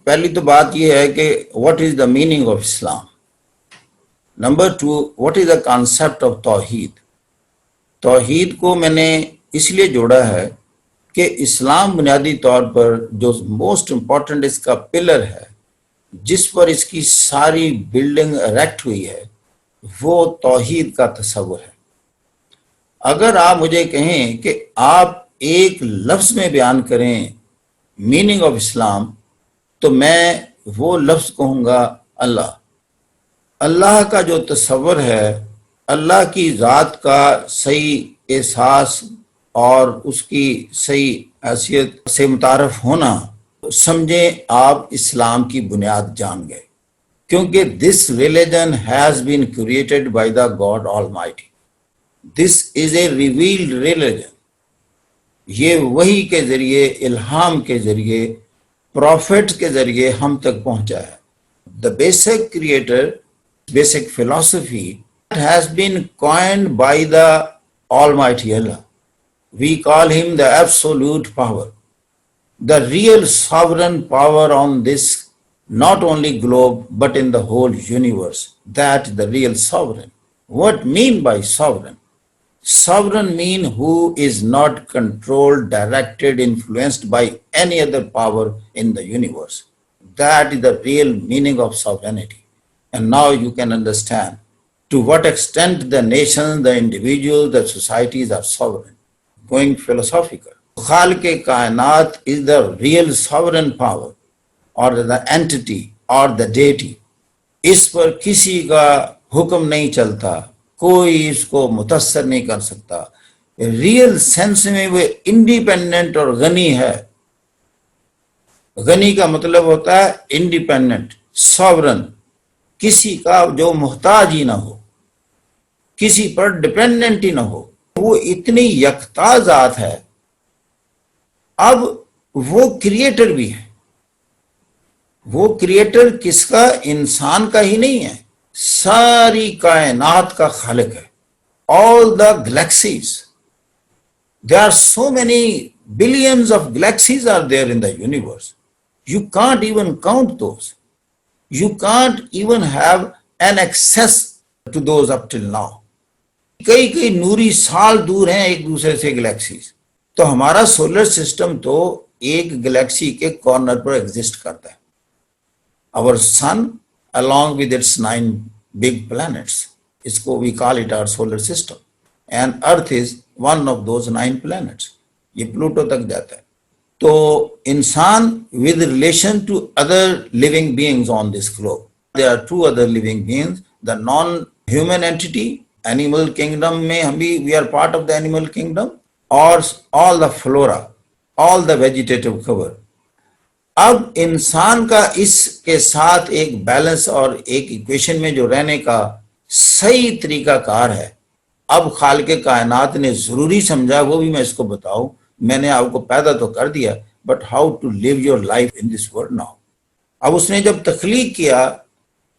پہلی تو بات یہ ہے کہ what is the meaning of Islam. Number 2, what is the concept of توحید. توحید کو میں نے اس لیے جوڑا ہے کہ اسلام بنیادی طور پر جو موسٹ امپورٹنٹ اس کا پلر ہے، جس پر اس کی ساری بلڈنگ اریکٹ ہوئی ہے، وہ توحید کا تصور ہے. اگر آپ مجھے کہیں کہ آپ ایک لفظ میں بیان کریں میننگ آف اسلام، تو میں وہ لفظ کہوں گا اللہ. اللہ کا جو تصور ہے، اللہ کی ذات کا صحیح احساس اور اس کی صحیح حیثیت سے متعارف ہونا، سمجھیں آپ اسلام کی بنیاد جان گئے. کیونکہ this religion has been created by the God all mighty. This is a revealed religion. یہ وحی کے ذریعے، الہام کے ذریعے، پروفٹ کے ذریعے ہم تک پہنچا ہے. دا بیسک کریٹر، بیسک فلسفی has been coined by the Almighty Allah. We call him the absolute power, the real sovereign power on this not only globe but in the whole universe. That the real sovereign. What mean by sovereign? Sovereign mean who is not controlled, directed, influenced by any other power in the universe. That is the real meaning of sovereignty. And now you can understand to what extent the nations, the individuals, the societies are sovereign. Going philosophical. Khalik Kainat is the real sovereign power or the entity or the deity. اس پر کسی کا حکم نہیں چلتا، کوئی اس کو متاثر نہیں کر سکتا. ریئل سینس میں وہ انڈیپینڈنٹ اور غنی ہے. غنی کا مطلب ہوتا ہے انڈیپینڈنٹ، ساورن، کسی کا جو محتاج ہی نہ ہو، کسی پر ڈپینڈنٹ ہی نہ ہو. وہ اتنی یکتا ذات ہے. اب وہ کریٹر بھی ہے. وہ کریٹر کس کا؟ انسان کا ہی نہیں ہے، ساری کائنات کا خالق ہے. آل دا galaxies, there are so many billions of galaxies are there in the universe. You can't even count those. You can't even have an access to those up till now. کئی نوری سال دور ہیں ایک دوسرے سے گلیکسیز. تو ہمارا سولر سسٹم تو ایک گلیکسی کے کارنر پر ایگزسٹ کرتا ہے. Our sun along with its 9 big planets, اس کو we call it our solar system, and earth is one of those 9 planets. یہ پلوٹو تک جاتا ہے. تو انسان with relation to other living beings on this globe, there are 2 other living beings, the non-human entity, animal kingdom میں ہم بھی we are part of the animal kingdom, or all the flora, all the vegetative cover. اب انسان کا اس کے ساتھ ایک balance اور ایک ایکویشن میں جو رہنے کا صحیح طریقہ کار ہے، اب خالق کائنات نے ضروری سمجھا، وہ بھی میں اس کو بتاؤں. میں نے آپ کو پیدا تو کر دیا، but how to live your life in this world now. اب اس نے جب تخلیق کیا،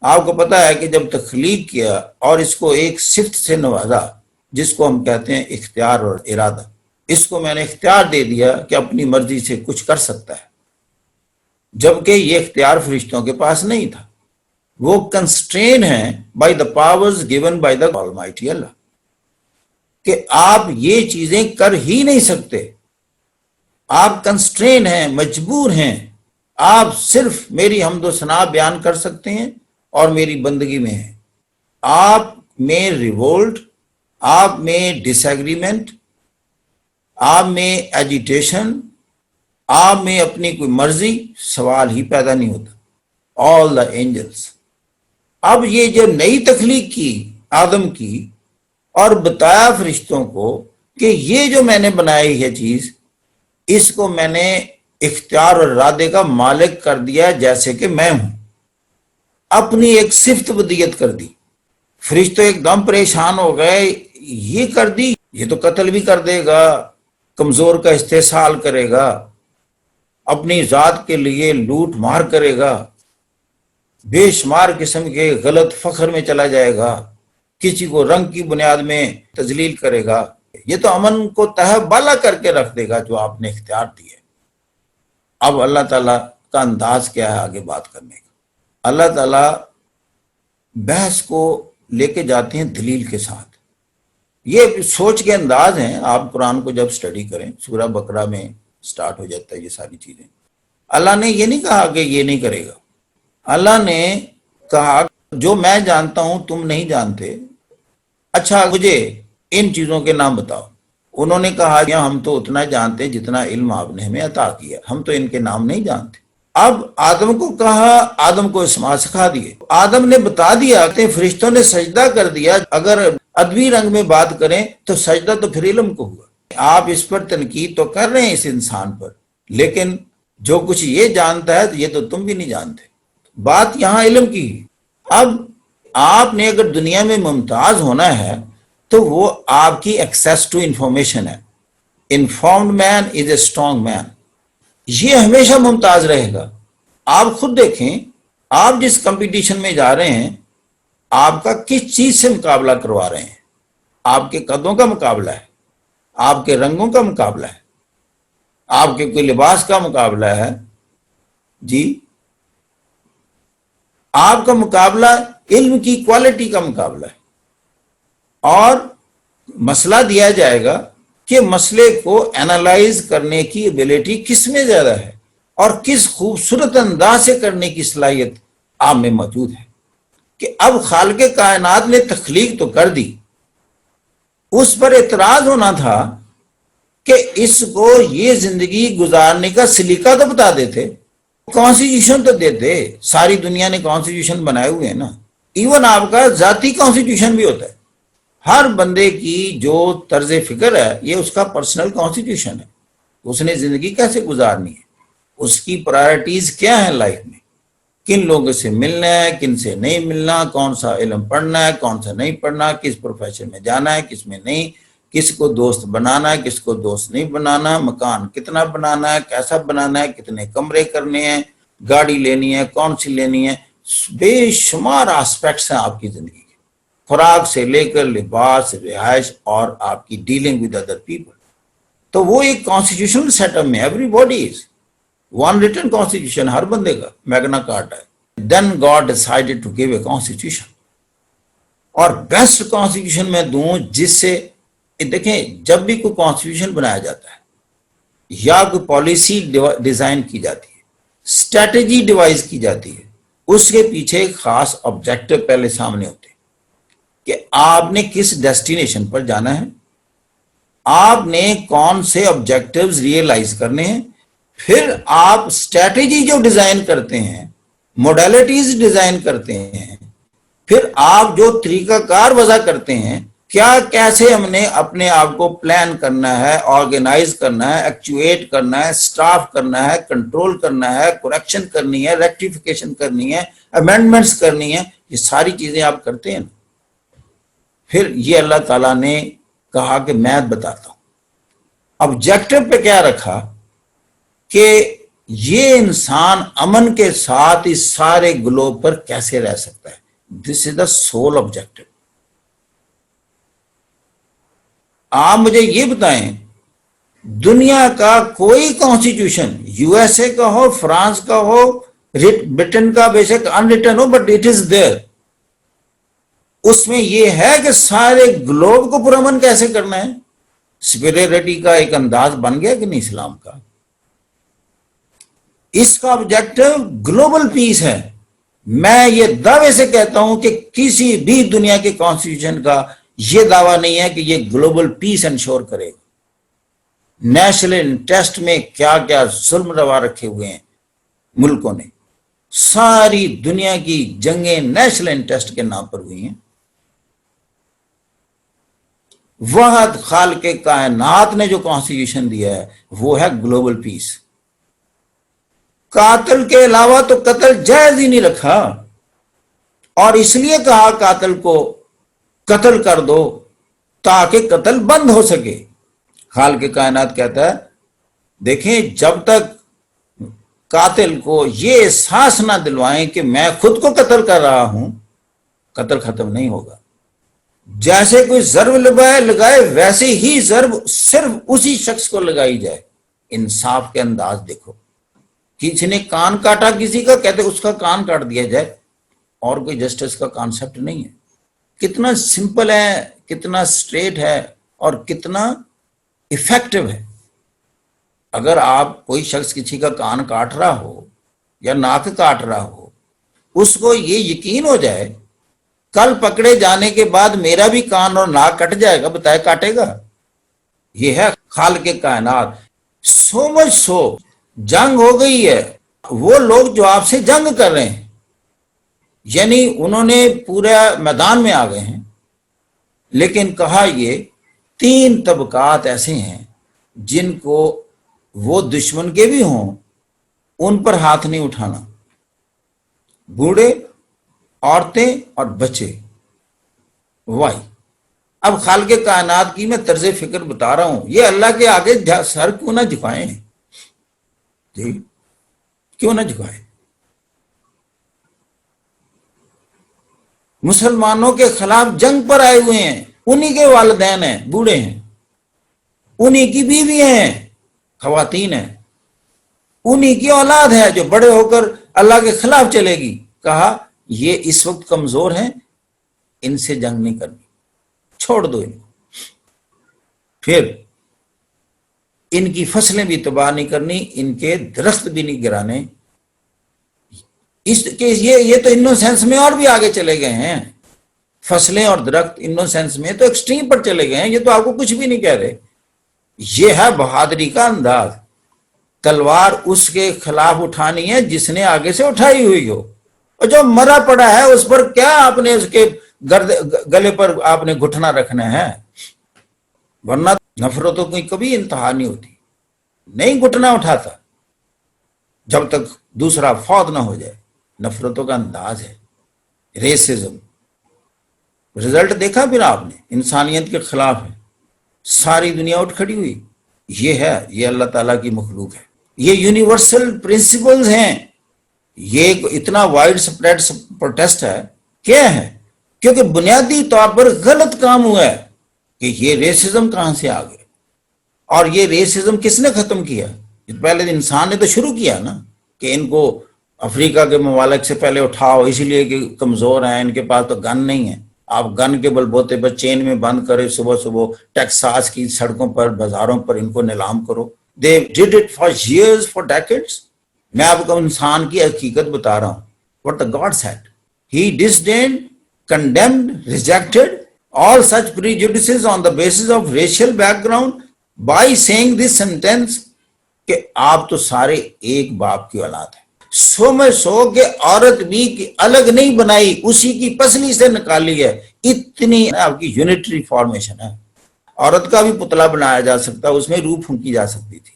آپ کو پتا ہے کہ جب تخلیق کیا اور اس کو ایک صفت سے نوازا جس کو ہم کہتے ہیں اختیار اور ارادہ. اس کو میں نے اختیار دے دیا کہ اپنی مرضی سے کچھ کر سکتا ہے، جبکہ یہ اختیار فرشتوں کے پاس نہیں تھا. وہ کنسٹرین ہیں by the powers given by the almighty Allah, کہ آپ یہ چیزیں کر ہی نہیں سکتے. آپ کنسٹرین ہیں، مجبور ہیں. آپ صرف میری حمد و ثنا بیان کر سکتے ہیں اور میری بندگی میں ہیں. آپ میں ریولٹ، آپ میں ڈس ایگریمنٹ، آپ میں ایجیٹیشن، آپ میں اپنی کوئی مرضی، سوال ہی پیدا نہیں ہوتا. آل دا اینجلس. اب یہ جو نئی تخلیق کی آدم کی اور بتایا فرشتوں کو کہ یہ جو میں نے بنائی ہے چیز، اس کو میں نے اختیار اور ارادے کا مالک کر دیا جیسے کہ میں ہوں. اپنی ایک صفت بدیت کر دی. فرشتے ایک دم پریشان ہو گئے، یہ کر دی، یہ تو قتل بھی کر دے گا، کمزور کا استحصال کرے گا، اپنی ذات کے لیے لوٹ مار کرے گا، بے شمار قسم کے غلط فخر میں چلا جائے گا، کسی کو رنگ کی بنیاد میں تذلیل کرے گا. یہ تو امن کو تہ بالا کر کے رکھ دے گا جو آپ نے اختیار دیے. اب اللہ تعالیٰ کا انداز کیا ہے آگے بات کرنے کا. اللہ تعالیٰ بحث کو لے کے جاتے ہیں دلیل کے ساتھ. یہ سوچ کے انداز ہیں. آپ قرآن کو جب سٹڈی کریں سورہ بقرہ میں سٹارٹ ہو جاتا ہے یہ ساری چیزیں. اللہ نے یہ نہیں کہا کہ یہ نہیں کرے گا. اللہ نے کہا جو میں جانتا ہوں تم نہیں جانتے، اچھا مجھے ان چیزوں کے نام بتاؤ. انہوں نے کہا کہ ہم تو اتنا جانتے ہیں جتنا علم آپ نے ہمیں عطا کیا، ہم تو ان کے نام نہیں جانتے. اب آدم کو کہا، آدم کو اسماء سکھا دیے. آدم نے بتا دیا کہ فرشتوں نے سجدہ کر دیا. اگر ادبی رنگ میں بات کریں تو سجدہ تو پھر علم کو ہوا. آپ اس پر تنقید تو کر رہے ہیں اس انسان پر، لیکن جو کچھ یہ جانتا ہے یہ تو تم بھی نہیں جانتے. بات یہاں علم کی. اب آپ نے اگر دنیا میں ممتاز ہونا ہے تو وہ آپ کی ایکسیس ٹو انفارمیشن ہے. Informed man is a strong man. یہ ہمیشہ ممتاز رہے گا. آپ خود دیکھیں، آپ جس کمپٹیشن میں جا رہے ہیں آپ کا کس چیز سے مقابلہ کروا رہے ہیں؟ آپ کے قدوں کا مقابلہ ہے، آپ کے رنگوں کا مقابلہ ہے، آپ کے کوئی لباس کا مقابلہ ہے؟ جی، آپ کا مقابلہ علم کی کوالٹی کا مقابلہ ہے. اور مسئلہ دیا جائے گا کہ مسئلے کو اینالائز کرنے کی ایبلٹی کس میں زیادہ ہے اور کس خوبصورت انداز سے کرنے کی صلاحیت آپ میں موجود ہے. کہ اب خالق کائنات نے تخلیق تو کر دی، اس پر اعتراض ہونا تھا کہ اس کو یہ زندگی گزارنے کا سلیقہ تو بتا دیتے، کانسٹیٹیوشن تو دیتے. ساری دنیا نے کانسٹیٹیوشن بنائے ہوئے ہیں نا. ایون آپ کا ذاتی کانسٹیٹیوشن بھی ہوتا ہے. ہر بندے کی جو طرز فکر ہے یہ اس کا پرسنل کانسٹیٹیوشن ہے. اس نے زندگی کیسے گزارنی ہے، اس کی پرائرٹیز کیا ہیں لائف میں، کن لوگوں سے ملنا ہے، کن سے نہیں ملنا، کون سا علم پڑھنا ہے، کون سا نہیں پڑھنا، کس پروفیشن میں جانا ہے، کس میں نہیں، کس کو دوست بنانا ہے، کس کو دوست نہیں بنانا، مکان کتنا بنانا ہے، کیسا بنانا ہے، کتنے کمرے کرنے ہیں، گاڑی لینی ہے، کون سی لینی ہے. بے شمار آسپیکٹس ہیں آپ کی زندگی کے، خوراک سے لے کر لباس، رہائش اور آپ کی ڈیلنگ ود ادر پیپل. تو وہ ایک کانسٹیٹیوشنل سیٹ اپ میں ایوری باڈی از ون ریٹن کانسٹیٹیوشن، ہر بندے کا میگنا کارٹا ہے. Then God decided to give a constitution. اور بیسٹ کانسٹیٹیوشن میں دوں جس سے دیکھیں، جب بھی کوئی کانسٹیٹیوشن بنایا جاتا ہے یا کوئی پالیسی ڈیزائن کی جاتی ہے، اسٹریٹجی ڈیوائز کی جاتی ہے، اس کے پیچھے ایک خاص آبجیکٹو پہلے سامنے ہوتے ہیں کہ آپ نے کس ڈیسٹینیشن پر جانا ہے، آپ نے کون سے آبجیکٹیوز ریئلائز کرنے ہیں. پھر آپ اسٹریٹجی جو ڈیزائن کرتے ہیں، موڈیلٹیز ڈیزائن کرتے ہیں، پھر آپ جو طریقہ کار وضع کرتے ہیں، کیا کیسے ہم نے اپنے آپ کو پلان کرنا ہے، آرگنائز کرنا ہے، ایکچویٹ کرنا ہے، سٹاف کرنا ہے، کنٹرول کرنا ہے، کریکشن کرنی ہے، ریکٹیفیکیشن کرنی ہے، امینڈمنٹس کرنی ہے، یہ ساری چیزیں آپ کرتے ہیں. پھر یہ اللہ تعالیٰ نے کہا کہ میں بتاتا ہوں. آبجیکٹو پہ کیا رکھا کہ یہ انسان امن کے ساتھ اس سارے گلوب پر کیسے رہ سکتا ہے. دس از دا سول آبجیکٹو. آپ مجھے یہ بتائیں، دنیا کا کوئی کانسٹیٹیوشن، یو ایس اے کا ہو، فرانس کا ہو، برٹن کا، بے شک ان ریٹن ہو بٹ اٹ از دیئر، اس میں یہ ہے کہ سارے گلوب کو پرامن کیسے کرنا ہے. سپیریورٹی کا ایک انداز بن گیا کہ نہیں اسلام کا. اس کا آبجیکٹو گلوبل پیس ہے. میں یہ دعوے سے کہتا ہوں کہ کسی بھی دنیا کے کانسٹیٹیوشن کا یہ دعویٰ نہیں ہے کہ یہ گلوبل پیس انشور کرے گا. نیشنل انٹرسٹ میں کیا کیا ظلم روا رکھے ہوئے ہیں ملکوں نے. ساری دنیا کی جنگیں نیشنل انٹرسٹ کے نام پر ہوئی ہیں. وحد خالق کائنات نے جو کانسٹیٹیوشن دیا ہے وہ ہے گلوبل پیس. قاتل کے علاوہ تو قتل جائز ہی نہیں رکھا، اور اس لیے کہا قاتل کو قتل کر دو تاکہ قتل بند ہو سکے. خالق کائنات کہتا ہے دیکھیں جب تک قاتل کو یہ احساس نہ دلوائیں کہ میں خود کو قتل کر رہا ہوں، قتل ختم نہیں ہوگا. جیسے کوئی ضرب لگائے ویسے ہی ضرب صرف اسی شخص کو لگائی جائے. انصاف کے انداز دیکھو. کسی نے کان کاٹا کسی کا، کہتے اس کا کان کاٹ دیا جائے، اور کوئی جسٹس کا کانسیپٹ نہیں ہے. کتنا سمپل ہے، کتنا اسٹریٹ ہے، اور کتنا افیکٹو ہے. اگر آپ کوئی شخص کسی کا کان کاٹ رہا ہو یا ناک کاٹ رہا ہو، اس کو یہ یقین ہو جائے کل پکڑے جانے کے بعد میرا بھی کان اور ناک کٹ جائے گا، بتائے کاٹے گا؟ یہ ہے خالق کائنات. سو مچ سو جنگ ہو گئی ہے. وہ لوگ جو آپ سے جنگ کر رہے ہیں، یعنی انہوں نے پورے میدان میں آ گئے ہیں، لیکن کہا یہ 3 طبقات ایسے ہیں جن کو وہ دشمن کے بھی ہوں ان پر ہاتھ نہیں اٹھانا: بوڑھے، عورتیں اور بچے. وائی. اب خالق کائنات کی میں طرز فکر بتا رہا ہوں، یہ اللہ کے آگے سر کیوں نہ جھکائیں؟ جی کیوں نہ جھکائیں؟ مسلمانوں کے خلاف جنگ پر آئے ہوئے ہیں، انہی کے والدین ہیں، بوڑھے ہیں، انہی کی بیوی ہیں، خواتین ہیں، انہی کی اولاد ہے جو بڑے ہو کر اللہ کے خلاف چلے گی. کہا یہ اس وقت کمزور ہیں، ان سے جنگ نہیں کرنی، چھوڑ دو ان کو. پھر ان کی فصلیں بھی تباہ نہیں کرنی، ان کے درخت بھی نہیں گرانے. اس کے یہ تو انوسینس میں اور بھی آگے چلے گئے ہیں. فصلیں اور درخت انوسینس میں تو ایکسٹریم پر چلے گئے ہیں. یہ تو آپ کو کچھ بھی نہیں کہہ رہے. یہ ہے بہادری کا انداز. تلوار اس کے خلاف اٹھانی ہے جس نے آگے سے اٹھائی ہوئی ہو، اور جو مرا پڑا ہے اس پر کیا آپ نے اس کے گلے پر آپ نے گھٹنا رکھنا ہے؟ ورنہ نفرتوں کی کبھی انتہا نہیں ہوتی. نہیں گھٹنا اٹھاتا جب تک دوسرا فوت نہ ہو جائے. نفرتوں کا انداز ہے ریسزم. رزلٹ دیکھا پھر آپ نے، انسانیت کے خلاف ہے، ساری دنیا اٹھ کھڑی ہوئی. یہ ہے، یہ اللہ تعالیٰ کی مخلوق ہے. یہ یونیورسل پرنسپلز ہیں. یہ اتنا وائڈ سپریڈ پروٹیسٹ ہے. کیا ہے؟ کیونکہ بنیادی طور پر غلط کام ہوا ہے کہ یہ ریسزم کہاں سے آ گئے. اور یہ ریسزم کس نے ختم کیا؟ پہلے انسان نے تو شروع کیا نا، کہ ان کو افریقہ کے ممالک سے پہلے اٹھاؤ، اسی لیے کہ کمزور ہیں، ان کے پاس تو گن نہیں ہے. آپ گن کے بل بوتے پر چین میں بند کرے، صبح صبح ٹیکساس کی سڑکوں پر بازاروں پر ان کو نیلام کرو. They did it for years, for decades. میں آپ کو انسان کی حقیقت بتا رہا ہوں. What the God said. He disdained, condemned, rejected all such prejudices on the basis of racial background by saying this sentence کہ آپ تو سارے ایک باپ کی اولاد ہیں. سو میں سو کہ عورت بھی الگ نہیں بنائی، اسی کی پسلی سے نکالی ہے. اتنی آپ کی یونیٹری فارمیشن ہے. عورت کا بھی پتلا بنایا جا سکتا، اس میں روح پھونکی جا سکتی تھی.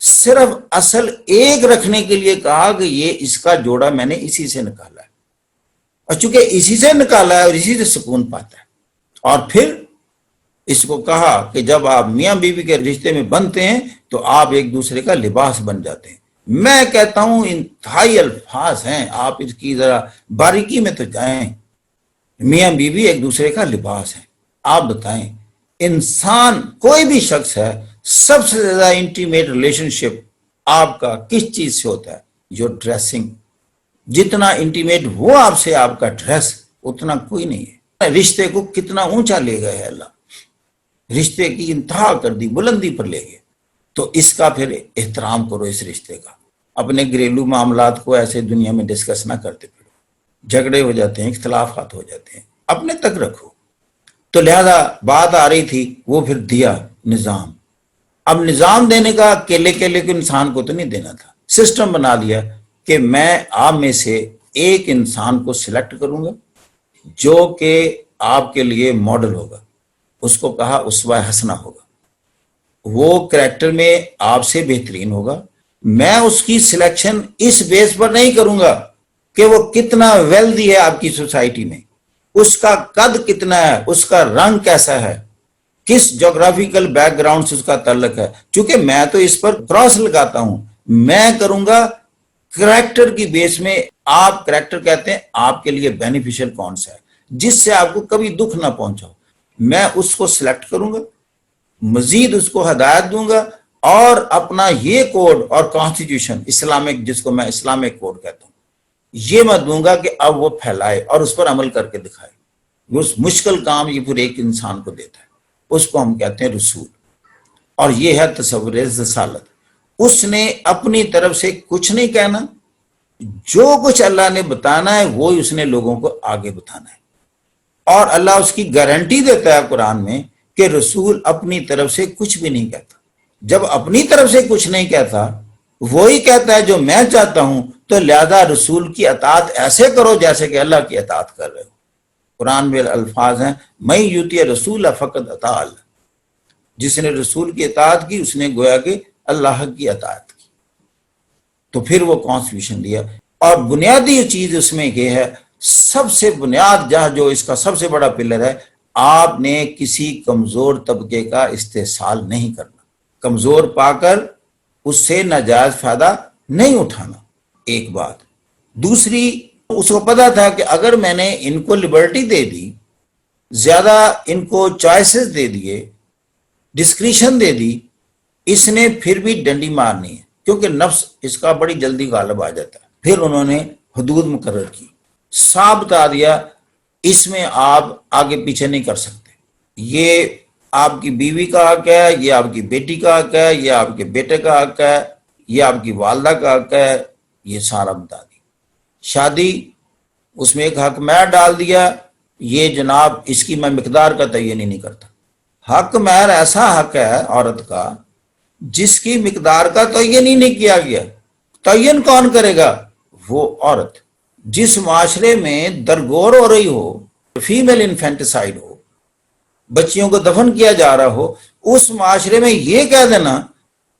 صرف اصل ایک رکھنے کے لیے کہا کہ یہ اس کا جوڑا میں نے اسی سے نکالا ہے، اور چونکہ اسی سے نکالا ہے اور اسی سے سکون پاتا ہے. اور پھر اس کو کہا کہ جب آپ میاں بیوی کے رشتے میں بنتے ہیں تو آپ ایک دوسرے کا لباس بن جاتے ہیں. میں کہتا ہوں انتہائی الفاظ ہیں، آپ اس کی ذرا باریکی میں تو جائیں. میاں بیوی ایک دوسرے کا لباس ہے. آپ بتائیں انسان کوئی بھی شخص ہے، سب سے زیادہ انٹیمیٹ ریلیشن شپ آپ کا کس چیز سے ہوتا ہے؟ Your dressing. جتنا انٹیمیٹ وہ آپ سے، آپ کا ڈریس، اتنا کوئی نہیں ہے. رشتے کو کتنا اونچا لے گئے ہے اللہ، رشتے کی انتہا کر دی، بلندی پر لے گئے. تو اس کا پھر احترام کرو اس رشتے کا. اپنے گھریلو معاملات کو ایسے دنیا میں ڈسکس نہ کرتے پھرو، جھگڑے ہو جاتے ہیں، اختلافات ہو جاتے ہیں، اپنے تک رکھو. تو لہذا بات آ رہی تھی، وہ پھر دیا نظام. اب نظام دینے کا کیلے کیلے کو انسان کو تو نہیں دینا تھا. سسٹم بنا لیا کہ میں آپ میں سے ایک انسان کو سلیکٹ کروں گا جو کہ آپ کے لیے ماڈل ہوگا. اس کو کہا اسوہ حسنہ ہوگا، وہ کریکٹر میں آپ سے بہترین ہوگا. میں اس کی سلیکشن اس بیس پر نہیں کروں گا کہ وہ کتنا ویلدی ہے آپ کی سوسائٹی میں، اس کا قد کتنا ہے، اس کا رنگ کیسا ہے، کس جغرافیکل بیک گراؤنڈ سے اس کا تعلق ہے. چونکہ میں تو اس پر کراس لگاتا ہوں. میں کروں گا کریکٹر کی بیس میں. آپ کریکٹر کہتے ہیں آپ کے لیے بینیفیشل کون سا ہے، جس سے آپ کو کبھی دکھ نہ پہنچاؤ. میں اس کو سلیکٹ کروں گا، مزید اس کو ہدایت دوں گا، اور اپنا یہ کوڈ اور کانسٹیٹیوشن اسلامک، جس کو میں اسلامک کوڈ کہتا ہوں، یہ میں دوں گا کہ اب وہ پھیلائے اور اس پر عمل کر کے دکھائے. اس مشکل کام یہ پھر ایک انسان کو دیتا ہے، اس کو ہم کہتے ہیں رسول. اور یہ ہے تصور رسالت. اس نے اپنی طرف سے کچھ نہیں کہنا، جو کچھ اللہ نے بتانا ہے وہی اس نے لوگوں کو آگے بتانا ہے. اور اللہ اس کی گارنٹی دیتا ہے قرآن میں کہ رسول اپنی طرف سے کچھ بھی نہیں کہتا. جب اپنی طرف سے کچھ نہیں کہتا، وہی کہتا ہے جو میں چاہتا ہوں، تو لہذا رسول کی اطاعت ایسے کرو جیسے کہ اللہ کی اطاعت کر رہے ہو. قرآن میں الفاظ ہیں میں یوتی رسول فقط اطاع اللہ. جس نے رسول کی اطاعت کی اس نے گویا کہ اللہ کی اطاعت کی. تو پھر وہ کانسٹیٹیوشن دیا. اور بنیادی چیز اس میں یہ ہے، سب سے بنیاد جہاں جو اس کا سب سے بڑا پلر ہے، آپ نے کسی کمزور طبقے کا استحصال نہیں کرنا، کمزور پا کر اس سے ناجائز فائدہ نہیں اٹھانا. ایک بات. دوسری، اس کو پتا تھا کہ اگر میں نے ان کو لبرٹی دے دی، زیادہ ان کو چوائسز دے دیے، ڈسکریشن دے دی، اس نے پھر بھی ڈنڈی مارنی ہے، کیونکہ نفس اس کا بڑی جلدی غالب آ جاتا ہے. پھر انہوں نے حدود مقرر کی، صاف بتا دیا اس میں آپ آگے پیچھے نہیں کر سکتے. یہ آپ کی بیوی کا حق ہے، یہ آپ کی بیٹی کا حق ہے، یہ آپ کے بیٹے کا حق ہے، یہ آپ کی والدہ کا حق ہے، یہ سارا بتا دی. شادی، اس میں ایک حق مہر ڈال دیا، یہ جناب اس کی میں مقدار کا تعین ہی نہیں کرتا. حق مہر ایسا حق ہے عورت کا جس کی مقدار کا تعین ہی نہیں کیا گیا. تعین کون کرے گا؟ وہ عورت. جس معاشرے میں درگور ہو رہی ہو، فیمیل انفینٹیسائڈ ہو، بچیوں کو دفن کیا جا رہا ہو، اس معاشرے میں یہ کہہ دینا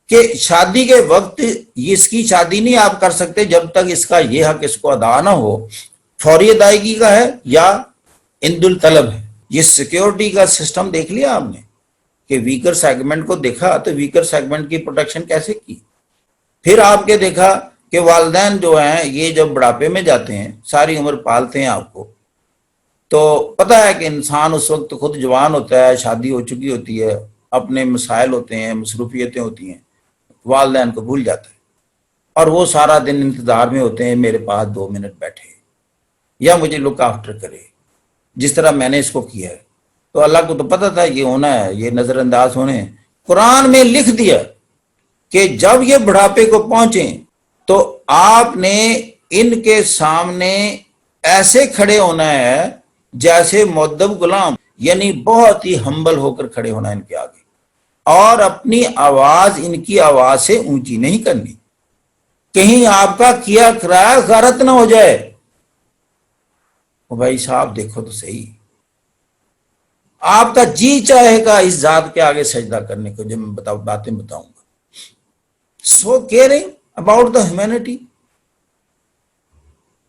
کہ شادی کے وقت اس کی شادی نہیں آپ کر سکتے جب تک اس کا یہ حق اس کو ادا نہ ہو، فوری ادائیگی کا ہے یا عند الطلب ہے. یہ سیکیورٹی کا سسٹم دیکھ لیا آپ نے کہ ویکر سیگمنٹ کو دیکھا تو ویکر سیگمنٹ کی پروٹیکشن کیسے کی. پھر آپ کے دیکھا کہ والدین جو ہیں یہ جب بڑھاپے میں جاتے ہیں، ساری عمر پالتے ہیں آپ کو، تو پتہ ہے کہ انسان اس وقت خود جوان ہوتا ہے، شادی ہو چکی ہوتی ہے، اپنے مسائل ہوتے ہیں، مصروفیتیں ہوتی ہیں، والدین کو بھول جاتا ہے اور وہ سارا دن انتظار میں ہوتے ہیں میرے پاس 2 منٹ بیٹھے یا مجھے لک آفٹر کرے، جس طرح میں نے اس کو کیا ہے. تو اللہ کو تو پتہ تھا یہ ہونا ہے، یہ نظر انداز ہونے ہیں. قرآن میں لکھ دیا کہ جب یہ بڑھاپے کو پہنچیں تو آپ نے ان کے سامنے ایسے کھڑے ہونا ہے جیسے مؤدب غلام، یعنی بہت ہی ہمبل ہو کر کھڑے ہونا ان کے آگے، اور اپنی آواز ان کی آواز سے اونچی نہیں کرنی، کہیں آپ کا کیا کرایہ غارت نہ ہو جائے. بھائی صاحب دیکھو تو صحیح، آپ کا جی چاہے گا اس ذات کے آگے سجدہ کرنے کو جو میں باتیں بتاؤں گا. سو کیئرنگ اباؤٹ دا ہیومینٹی.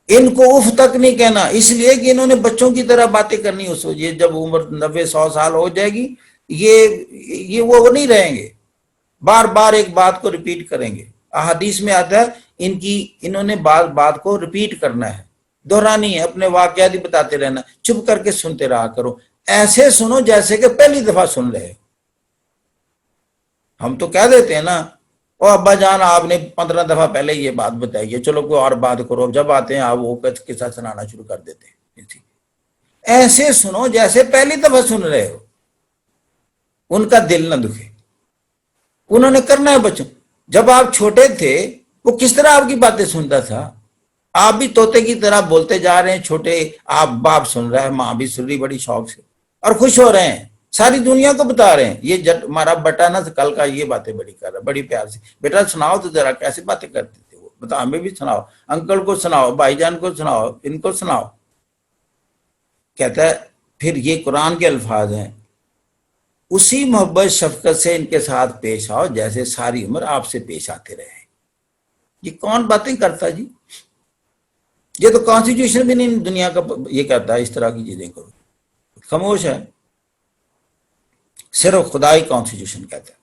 ان کو اف تک نہیں کہنا، اس لیے کہ انہوں نے بچوں کی طرح باتیں کرنی. اس یہ جب عمر 90-100 سال ہو جائے گی، یہ وہ نہیں رہیں گے، بار بار ایک بات کو ریپیٹ کریں گے. احادیث میں آتا ہے انہوں نے بات کو ریپیٹ کرنا ہے، دہرانی ہے، اپنے واقعات ہی بتاتے رہنا، چپ کر کے سنتے رہا کرو، ایسے سنو جیسے کہ پہلی دفعہ سن رہے. ہم تو کہہ دیتے ہیں نا، او ابا جان آپ نے 15 دفعہ پہلے یہ بات بتائی ہے، چلو کوئی اور بات کرو. جب آتے ہیں آپ وہ قصہ سنانا شروع کر دیتے ہیں. ایسے سنو جیسے پہلی دفعہ سن رہے ہو، ان کا دل نہ دکھے. انہوں نے کرنا ہے بچوں. جب آپ چھوٹے تھے وہ کس طرح آپ کی باتیں سنتا تھا؟ آپ بھی طوطے کی طرح بولتے جا رہے ہیں. چھوٹے آپ باپ سن رہا ہے، ماں بھی سن رہی بڑی شوق سے، اور خوش ہو رہے ہیں، ساری دنیا کو بتا رہے ہیں. یہ ہمارا بٹا نا کل کا یہ باتیں بڑی کر رہا ہے، بڑی پیار سے. بیٹا سناؤ تو ذرا کیسے باتیں کرتے تھے وہ، بتا ہمیں بھی سناؤ، انکل کو سناؤ، بھائی جان کو سناؤ، ان کو سناؤ. کہتا ہے پھر یہ قرآن کے الفاظ ہیں، اسی محبت شفقت سے ان کے ساتھ پیش آؤ جیسے ساری عمر آپ سے پیش آتے رہے. یہ کون باتیں کرتا جی؟ یہ تو کانسٹیٹیوشن بھی نہیں دنیا کا یہ کہتا ہے اس طرح کی چیزیں کرو. خاموش ہے، صرف خدائی کانسٹیٹیوشن کہتا ہے.